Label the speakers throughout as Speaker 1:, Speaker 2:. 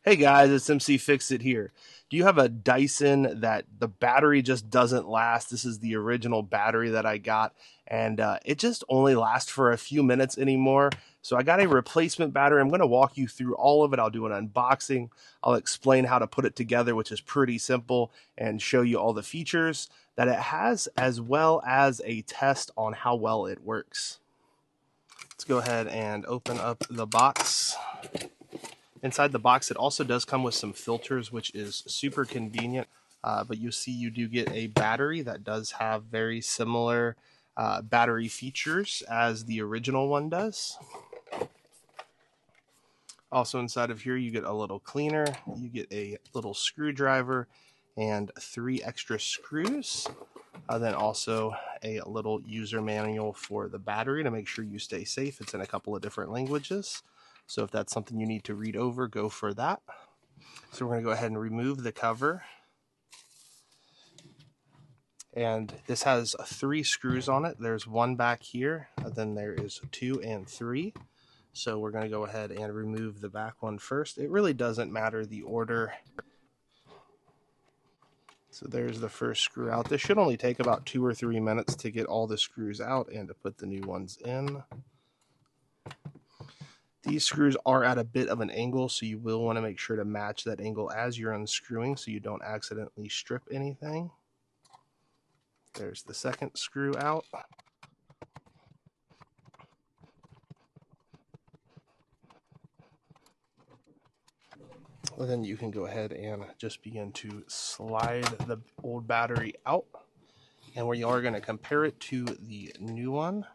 Speaker 1: Hey guys, it's mcfixit here. Do you have a Dyson that the battery just doesn't last? This is the original battery that I got, and it just only lasts for a few minutes anymore. So I got a replacement battery. I'm going to walk you through all of it. I'll do an unboxing. I'll explain how to put it together, which is pretty simple, and show you all the features that it has, as well as a test on how well it works. Let's go ahead and open up the box. Inside the box, it also does come with some filters, which is super convenient. But you'll see you do get a battery that does have very similar battery features as the original one does. Also inside of here, you get a little cleaner, you get a little screwdriver, and 3 extra screws. Then also a little user manual for the battery to make sure you stay safe. It's in a couple of different languages. So if that's something you need to read over, go for that. So we're going to go ahead and remove the cover. And this has 3 screws on it. There's 1 back here, and then there is 2 and 3. So we're going to go ahead and remove the back one first. It really doesn't matter the order. So there's the first screw out. This should only take about 2 or 3 minutes to get all the screws out and to put the new ones in. These screws are at a bit of an angle, so you will want to make sure to match that angle as you're unscrewing so you don't accidentally strip anything. There's the second screw out. And then you can go ahead and just begin to slide the old battery out. And where you are going to compare it to the new one.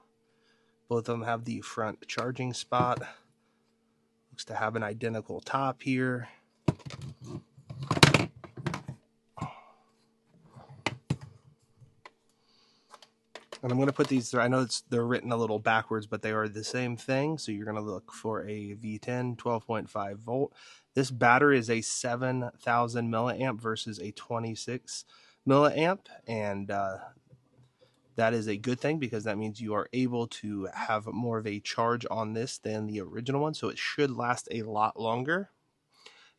Speaker 1: Both of them have the front charging spot. Looks to have an identical top here. And I'm going to put these, I know they're written a little backwards, but they are the same thing. So you're going to look for a V10 12.5 volt. This battery is a 7,000 milliamp versus a 26 milliamp. And that is a good thing because that means you are able to have more of a charge on this than the original one. So it should last a lot longer.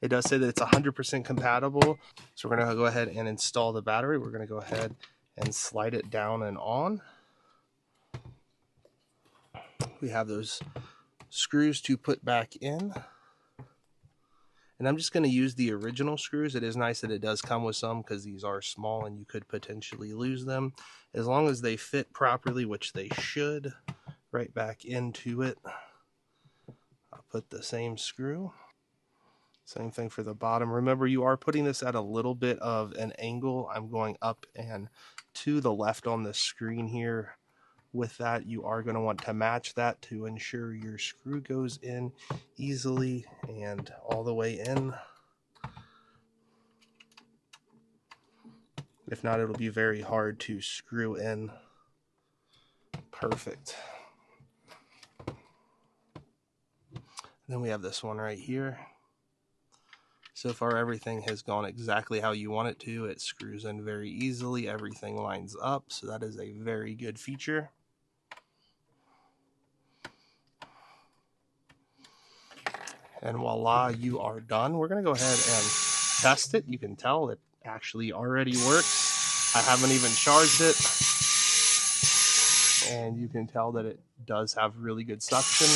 Speaker 1: It does say that it's 100% compatible. So we're going to go ahead and install the battery. We're going to go ahead and slide it down and on. We have those screws to put back in. And I'm just going to use the original screws. It is nice that it does come with some because these are small and you could potentially lose them. As long as they fit properly, which they should, right back into it. I'll put the same screw. Same thing for the bottom. Remember, you are putting this at a little bit of an angle. I'm going up and to the left on the screen here. With that, you are going to want to match that to ensure your screw goes in easily and all the way in. If not, it'll be very hard to screw in. Perfect. Then we have this one right here. So far, everything has gone exactly how you want it to. It screws in very easily. Everything lines up. So that is a very good feature. And voila, you are done. We're going to go ahead and test it. You can tell it actually already works. I haven't even charged it. And you can tell that it does have really good suction.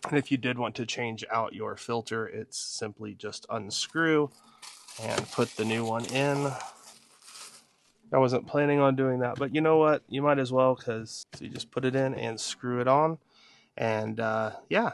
Speaker 1: And if you did want to change out your filter, it's simply just unscrew and put the new one in. I wasn't planning on doing that, but you know what? You might as well, because you just put it in and screw it on. And yeah,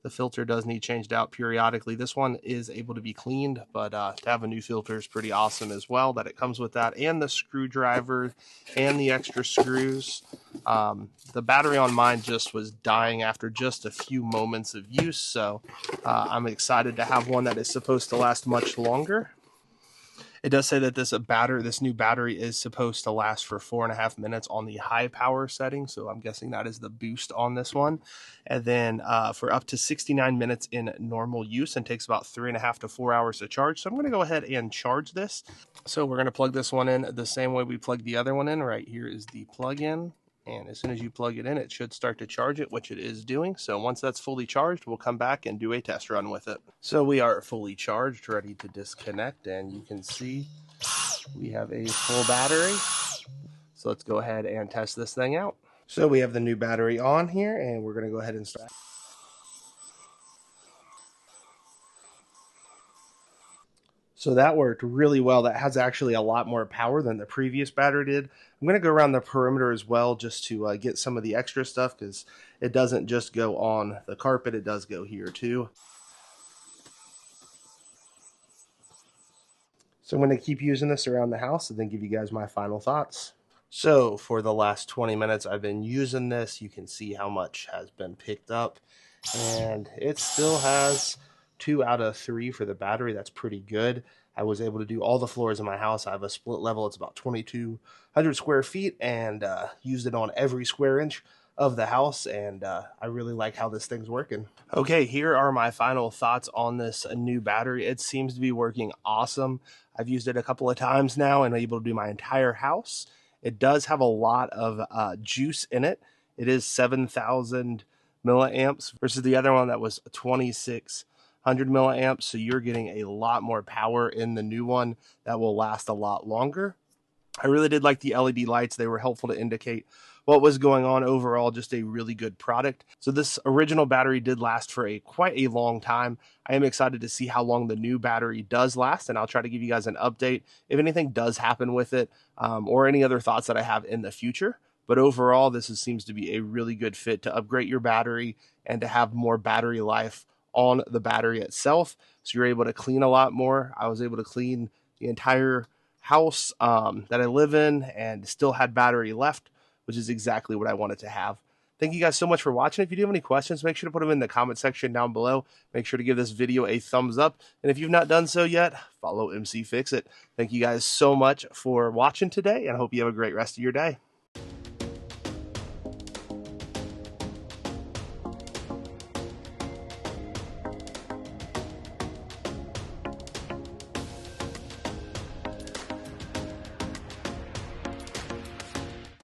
Speaker 1: the filter does need changed out periodically. This one is able to be cleaned, but to have a new filter is pretty awesome as well, that it comes with that and the screwdriver and the extra screws. The battery on mine just was dying after just a few moments of use, so I'm excited to have one that is supposed to last much longer. It does say that this new battery is supposed to last for 4.5 minutes on the high power setting. So I'm guessing that is the boost on this one. And then for up to 69 minutes in normal use, and takes about 3.5 to 4 hours to charge. So I'm going to go ahead and charge this. So we're going to plug this one in the same way we plugged the other one in. Right here is the plug-in. And as soon as you plug it in, it should start to charge it, which it is doing. So once that's fully charged, we'll come back and do a test run with it. So we are fully charged, ready to disconnect, and you can see we have a full battery. So let's go ahead and test this thing out. So we have the new battery on here, and we're going to go ahead and start. So that worked really well. That has actually a lot more power than the previous battery did. I'm going to go around the perimeter as well just to get some of the extra stuff, because it doesn't just go on the carpet, it does go here too. So I'm going to keep using this around the house and then give you guys my final thoughts. So for the last 20 minutes I've been using this. You can see how much has been picked up, and it still has 2 out of 3 for the battery. That's pretty good. I was able to do all the floors in my house. I have a split level. It's about 2,200 square feet, and used it on every square inch of the house, and I really like how this thing's working. Okay, here are my final thoughts on this new battery. It seems to be working awesome. I've used it a couple of times now and able to do my entire house. It does have a lot of juice in it. It is 7,000 milliamps versus the other one that was 2,600 milliamps. So you're getting a lot more power in the new one that will last a lot longer. I really did like the LED lights. They were helpful to indicate what was going on. Overall, just a really good product. So this original battery did last for quite a long time. I am excited to see how long the new battery does last, and I'll try to give you guys an update if anything does happen with it, or any other thoughts that I have in the future. But overall, this seems to be a really good fit to upgrade your battery and to have more battery life on the battery itself. So you're able to clean a lot more. I was able to clean the entire house that I live in and still had battery left, which is exactly what I wanted to have. Thank you guys so much for watching. If you do have any questions, make sure to put them in the comment section down below. Make sure to give this video a thumbs up. And if you've not done so yet, follow mcfixit. Thank you guys so much for watching today, and I hope you have a great rest of your day.